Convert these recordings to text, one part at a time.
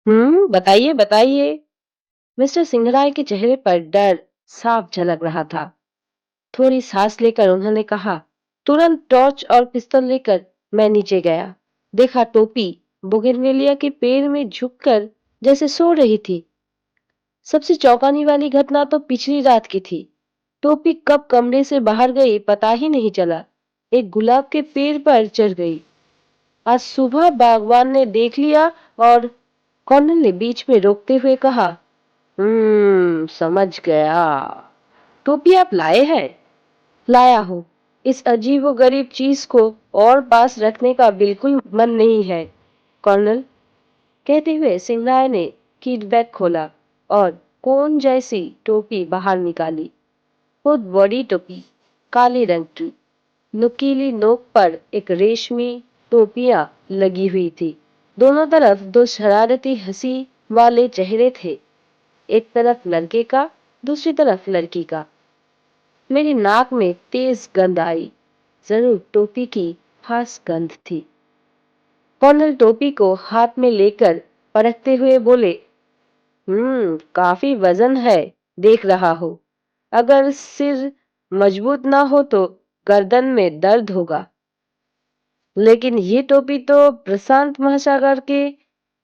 बताइए बताइए। मिस्टर सिंगराय के चेहरे पर डर साफ झलक रहा था। थोड़ी सांस लेकर उन्होंने कहा, तुरंत टॉर्च और पिस्तौल लेकर मैं नीचे गया। देखा टोपी बोगनवेलिया के पेड़ में झुककर जैसे सो रही थी। सबसे चौंकाने वाली घटना तो पिछली रात की थी। टोपी कब कमरे से बाहर गई पता ही नहीं चला। एक गुलाब के पेड़ पर चढ़ गई। आज सुबह बागवान ने देख लिया और कॉर्नल ने बीच में रोकते हुए कहा, समझ गया। टोपी आप लाए हैं? लाया हूँ। इस अजीब व गरीब चीज को और पास रखने का बिल्कुल मन नहीं है कर्नल। कहते हुए सिंगराय ने कीट बैग खोला और कोन जैसी टोपी बाहर निकाली। बहुत बड़ी टोपी, काले रंग की। नुकीली नोक पर एक रेशमी टोपियां लगी हुई थी। दोनों तरफ दो शरारती हंसी वाले चेहरे थे। एक तरफ लड़के का, दूसरी तरफ लड़की का। मेरी नाक में तेज गंध आई। जरूर टोपी की खास गंध थी। कर्नल टोपी को हाथ में लेकर परखते हुए बोले, काफी वजन है, देख रहा हो। अगर सिर मजबूत ना हो तो गर्दन में दर्द होगा। लेकिन ये टोपी तो प्रशांत महासागर के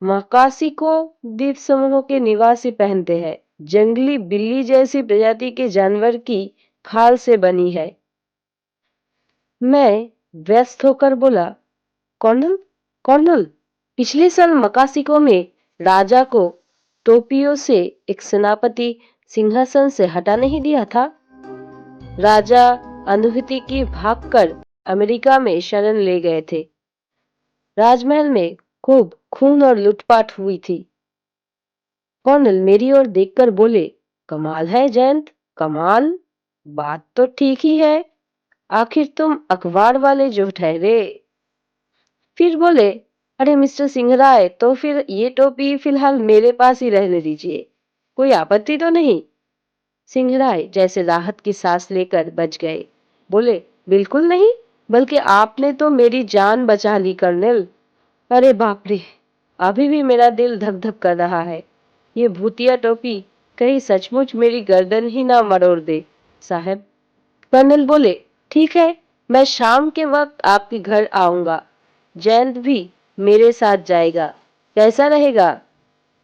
मकासिको द्वीप समूहों के निवासी पहनते हैं। जंगली बिल्ली जैसी प्रजाति के जानवर की खाल से बनी है। मैं व्यस्त होकर बोला, कर्नल कर्नल, पिछले साल मकासिको में राजा को टोपियों से एक सेनापति सिंहासन से हटा नहीं दिया था। राजा अनुभूति की भागकर अमेरिका में शरण ले गए थे। राजमहल में खूब खून और लूटपाट हुई थी। कर्नल मेरी ओर देखकर बोले, कमाल है जयंत, कमाल। बात तो ठीक ही है। आखिर तुम अखबार वाले जो ठहरे। फिर बोले, अरे मिस्टर सिंगराय, तो फिर ये टोपी फिलहाल मेरे पास ही रहने दीजिए। कोई आपत्ति तो नहीं? सिंगराय जैसे राहत की सांस लेकर बच गए। बोले, बिल्कुल नहीं, बल्कि आपने तो मेरी जान बचा ली कर्नल। अरे बाप रे, अभी भी मेरा दिल धक धक कर रहा है। ये भूतिया टोपी कहीं सचमुच मेरी गर्दन ही ना मरोड़ दे साहब। कर्नल बोले, ठीक है, मैं शाम के वक्त आपके घर आऊंगा। जयंत भी मेरे साथ जाएगा। कैसा रहेगा?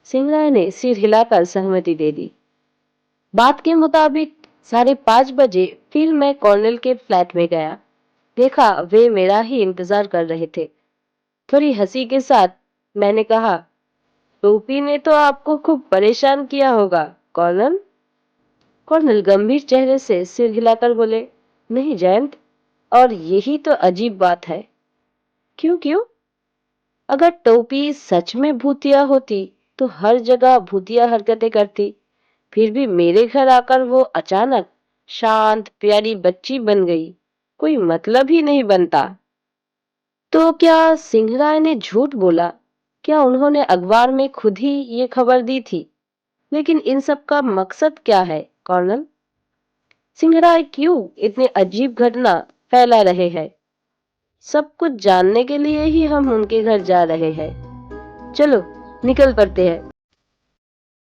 सिंगराय ने सिर हिलाकर सहमति दे दी। बात के मुताबिक 5:30 बजे फिर मैं कर्नल के फ्लैट में गया। देखा वे मेरा ही इंतजार कर रहे थे। थोड़ी हंसी के साथ मैंने कहा, टोपी ने तो आपको खूब परेशान किया होगा कर्नल। कर्नल गंभीर चेहरे से सिर हिलाकर बोले, नहीं जयंत, और यही तो अजीब बात है। क्यों क्यों? अगर टोपी सच में भूतिया होती तो हर जगह भूतिया हरकतें करती। फिर भी मेरे घर आकर वो अचानक शांत प्यारी बच्ची बन गई। कोई मतलब ही नहीं बनता। तो क्या सिंहराय ने झूठ बोला? क्या उन्होंने अखबार में खुद ही ये खबर दी थी? लेकिन इन सब का मकसद क्या है कर्नल? सिंहराय क्यों इतने अजीब घटना फैला रहे हैं? सब कुछ जानने के लिए ही हम उनके घर जा रहे हैं। चलो निकल पड़ते हैं।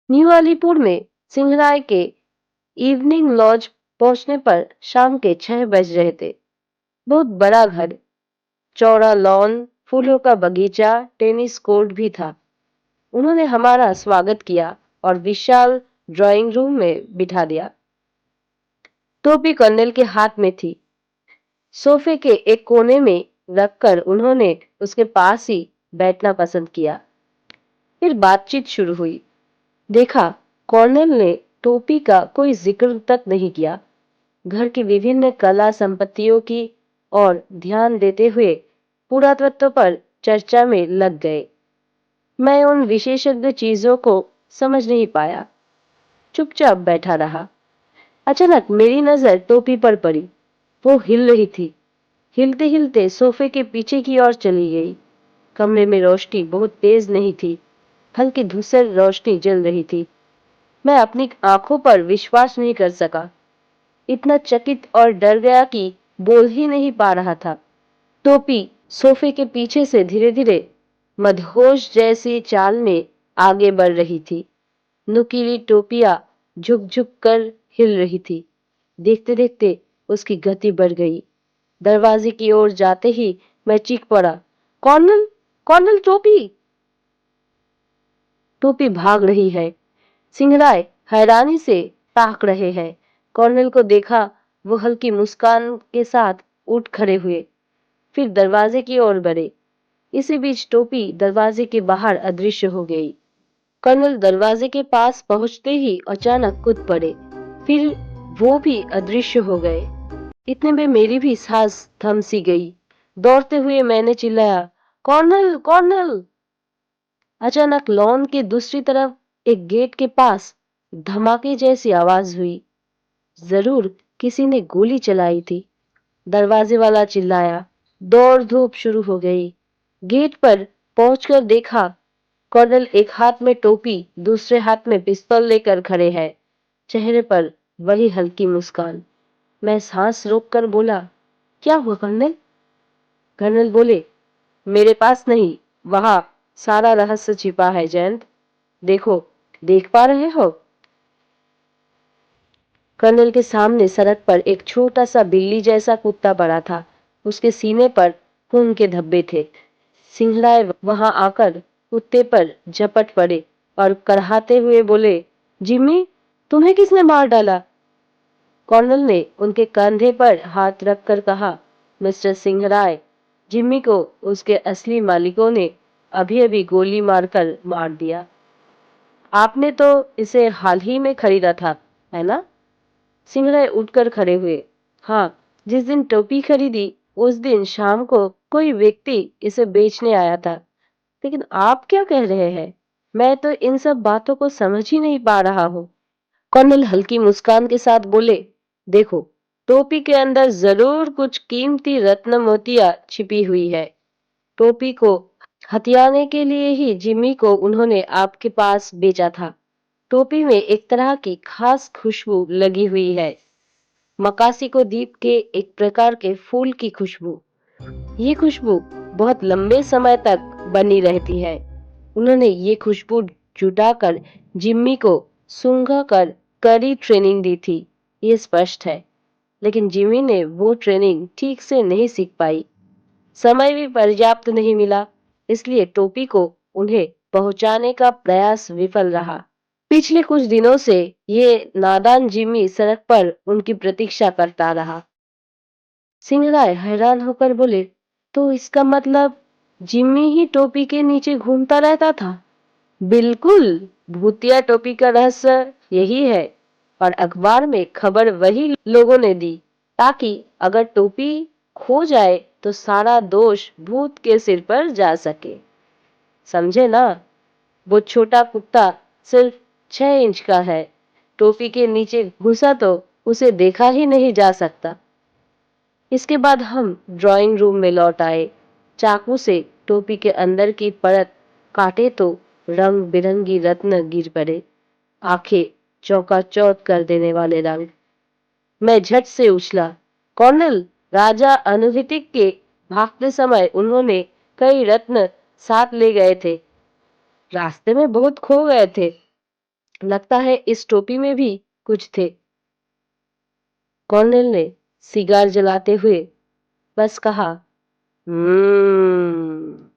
न्यू अलीपुर में सिंहराय के इवनिंग लॉज पहुंचने पर शाम के 6 बज रहे थे। बहुत बड़ा घर, चौड़ा लॉन, फूलों का बगीचा, टेनिस कोर्ट भी था। उन्होंने हमारा स्वागत किया और विशाल ड्राइंग रूम में बिठा दिया। टोपी कर्नल के हाथ में थी। सोफे के एक कोने में रखकर उन्होंने उसके पास ही बैठना पसंद किया। फिर बातचीत शुरू हुई। देखा, कर्नल ने टोपी का कोई जिक्र तक नहीं किया। घर की विभिन्न कला संपत्तियों की और ध्यान देते हुए पुरातत्व पर चर्चा में लग गए। मैं उन विशेषज्ञ चीजों को समझ नहीं पाया, चुपचाप बैठा रहा। अचानक मेरी नजर टोपी पर पड़ी। वो हिल रही थी। हिलते हिलते सोफे के पीछे की ओर चली गई। कमरे में रोशनी बहुत तेज नहीं थी, हल्की धूसर रोशनी जल रही थी। मैं अपनी आंखों पर विश्वास नहीं कर सका। इतना चकित और डर गया कि बोल ही नहीं पा रहा था। टोपी सोफे के पीछे से धीरे धीरे मदहोश जैसी चाल में आगे बढ़ रही थी। नुकीली टोपियां झुक झुक कर हिल रही थी। देखते देखते उसकी गति बढ़ गई। दरवाजे की ओर जाते ही मैं चीख पड़ा, कर्नल, कर्नल टोपी! टोपी भाग रही है। सिंहराय हैरानी से ताक रहे हैं। कर्नल को देखा, वो हल्की मुस्कान के साथ उठ खड़े हुए, फिर दरवाजे की ओर बढ़े। इसी बीच टोपी दरवाजे के बाहर अदृश्य हो गई। कर्नल दरवाजे के पास पहुंचते ही अचानक कूद पड़े, फिर वो भी अदृश्य हो गए। इतने में मेरी भी सांस थम सी गई। दौड़ते हुए मैंने चिल्लाया, कर्नल, कर्नल! अचानक लॉन के दूसरी तरफ एक गेट के पास धमाके जैसी आवाज हुई। जरूर किसी ने गोली चलाई थी। दरवाजे वाला चिल्लाया। दौड़ धूप शुरू हो गई। गेट पर पहुंचकर देखा, कर्नल एक हाथ में टोपी, दूसरे हाथ में पिस्तौल लेकर खड़े हैं। चेहरे पर वही हल्की मुस्कान। मैं सांस रोककर बोला, क्या हुआ कर्नल? कर्नल बोले, मेरे पास नहीं, वहां सारा रहस्य छिपा है जयंत। देखो, देख पा रहे हो? कर्नल के सामने सड़क पर एक छोटा सा बिल्ली जैसा कुत्ता पड़ा था। उसके सीने पर खून के धब्बे थे। सिंहराय वहां आकर कुत्ते पर झपट पड़े और कराहते हुए बोले, जिम्मी, तुम्हें किसने मार डाला? कर्नल ने उनके कंधे पर हाथ रखकर कहा, मिस्टर सिंहराय, जिम्मी को उसके असली मालिकों ने अभी अभी गोली मारकर मार दिया। आपने तो इसे हाल ही में खरीदा था, है ना? सिंहराय उठकर खड़े हुए। हाँ, जिस दिन टोपी खरीदी उस दिन शाम को कोई व्यक्ति इसे बेचने आया था। लेकिन आप क्या कह रहे हैं? मैं तो इन सब बातों को समझ ही नहीं पा रहा हूँ। कर्नल हल्की मुस्कान के साथ बोले, देखो, टोपी के अंदर जरूर कुछ कीमती रत्न मोतियां छिपी हुई है। टोपी को हथियाने के लिए ही जिम्मी को उन्होंने आपके पास बेचा था। टोपी में एक तरह की खास खुशबू लगी हुई है, मकासी को दीप के एक प्रकार के फूल की खुशबू। ये खुशबू बहुत लंबे समय तक बनी रहती है। उन्होंने ये खुशबू जुटाकर जिम्मी को सूंघा कर कड़ी ट्रेनिंग दी थी, ये स्पष्ट है। लेकिन जिम्मी ने वो ट्रेनिंग ठीक से नहीं सीख पाई। समय भी पर्याप्त नहीं मिला, इसलिए टोपी को उन्हें पहुंचाने का प्रयास विफल रहा। पिछले कुछ दिनों से ये नादान जिम्मी सड़क पर उनकी प्रतीक्षा करता रहा। सिंहराय हैरान होकर बोले, तो इसका मतलब जिम्मी ही टोपी के नीचे घूमता रहता था? बिल्कुल, भूतिया टोपी का रहस्य यही है। और अखबार में खबर वही लोगों ने दी, ताकि अगर टोपी खो जाए तो सारा दोष भूत के सिर पर जा सके। समझे ना? वो छोटा कुत्ता सिर्फ 6 इंच का है। टोपी के नीचे घुसा तो उसे देखा ही नहीं जा सकता। इसके बाद हम ड्राइंग रूम में लौट आए। चाकू से टोपी के अंदर की परत काटे तो रंग बिरंगी रत्न गिर पड़े। आंखें चौकाचौंध कर देने वाले रंग। मैं झट से उछला, कर्नल, राजा अनुहितिक के भागते समय उन्होंने कई रत्न साथ ले गए थे। रास्ते में बहुत खो गए थे। लगता है इस टोपी में भी कुछ थे। कर्नल ने सिगार जलाते हुए बस कहा, हम्म।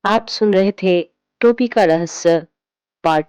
आप सुन रहे थे टोपी का रहस्य पार्ट